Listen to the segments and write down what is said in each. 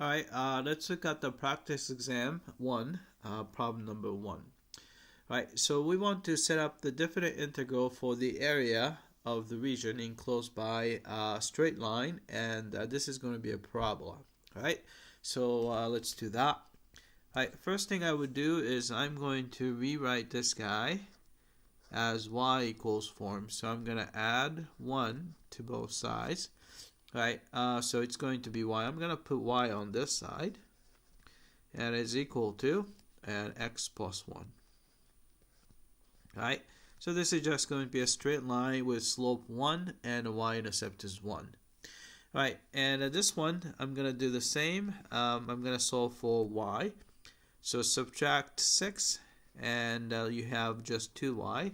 Alright, let's look at the practice exam 1, problem number 1. Alright, so we want to set up the definite integral for the area of the region enclosed by a straight line, and this is going to be a parabola. Alright, so let's do that. Alright, first thing I would do is I'm going to rewrite this guy as y equals form. So I'm going to add 1 to both sides. Right, so it's going to be y. I'm going to put y on this side, and it's equal to and x plus 1. Right, so this is just going to be a straight line with slope 1 and a y-intercept is 1. Right, and this one I'm going to do the same. I'm going to solve for y. So subtract 6, and you have just 2y,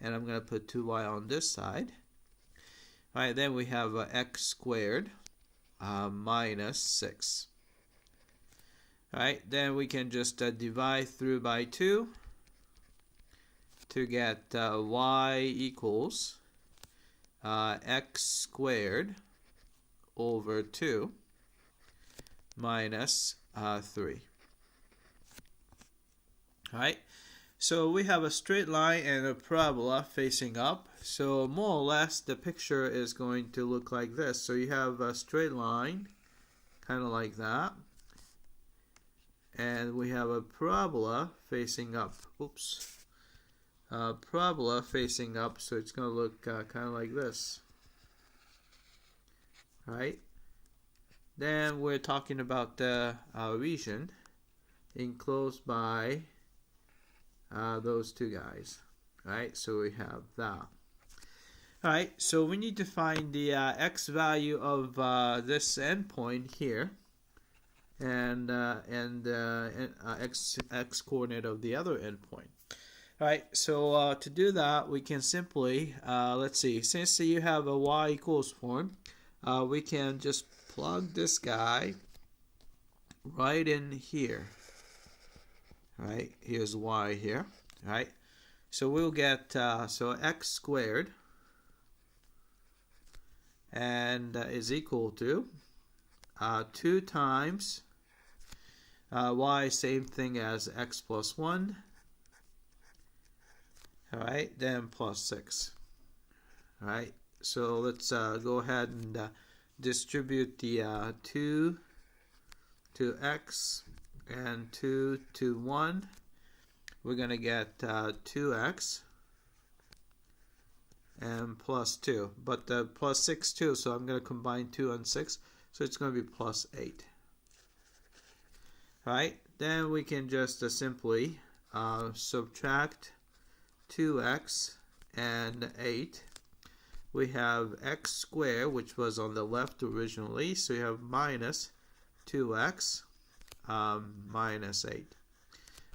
and I'm going to put 2y on this side. Alright, then we have x squared minus 6. Alright, then we can just divide through by 2 to get y equals x squared over 2 minus 3. Alright, so we have a straight line and a parabola facing up. So more or less the picture is going to look like this. So you have a straight line, kind of like that. And we have a parabola facing up. Oops. Parabola facing up, so it's going to look kind of like this. Right? Then we're talking about the region enclosed by those two guys. Right? So we have that. Alright, so we need to find the x value of this endpoint here, and x coordinate of the other endpoint. Alright, so to do that, we can simply, let's see, since you have a y equals form, we can just plug this guy right in here. Alright, here's y here. Alright, so we'll get, so x squared and is equal to 2 times y, same thing as x plus 1. Alright, then plus 6. Alright, so let's go ahead and distribute the 2 to x and 2 to 1. We're going to get 2x and plus 2, but plus 6 too, so I'm going to combine 2 and 6, so it's going to be plus 8. Alright, then we can just simply subtract 2x and 8. We have x squared, which was on the left originally, so we have minus 2x minus 8.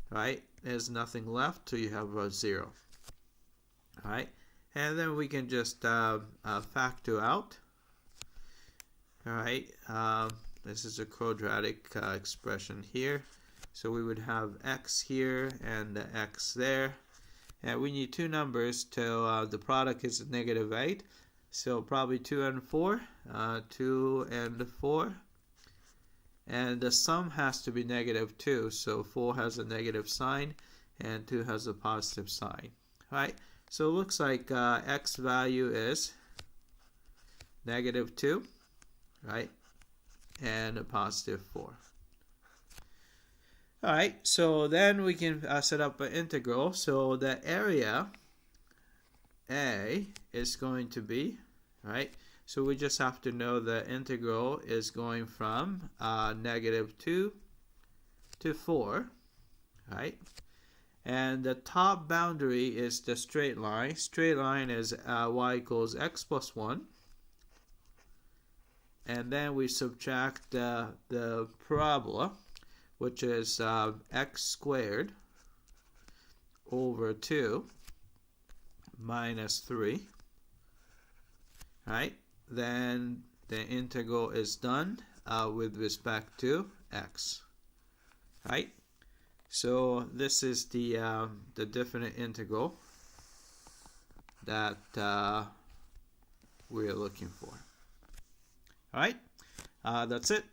Right, there's nothing left, so you have a 0. Alright, and then we can just factor out. Alright, this is a quadratic expression here. So we would have x here and x there. And we need two numbers till the product is negative 8. So probably 2 and 4. 2 and 4. And the sum has to be negative 2. So 4 has a negative sign and 2 has a positive sign. Alright, so it looks like x value is negative 2, right, and a positive 4. Alright, so then we can set up an integral. So the area A is going to be, right, so we just have to know the integral is going from negative 2 to 4, right? And the top boundary is the straight line. Straight line is y equals x plus 1. And then we subtract the parabola, which is x squared over 2 minus 3. Right? Then the integral is done with respect to x. Right? So this is the definite integral that we're looking for. All right, that's it.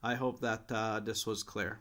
I hope that this was clear.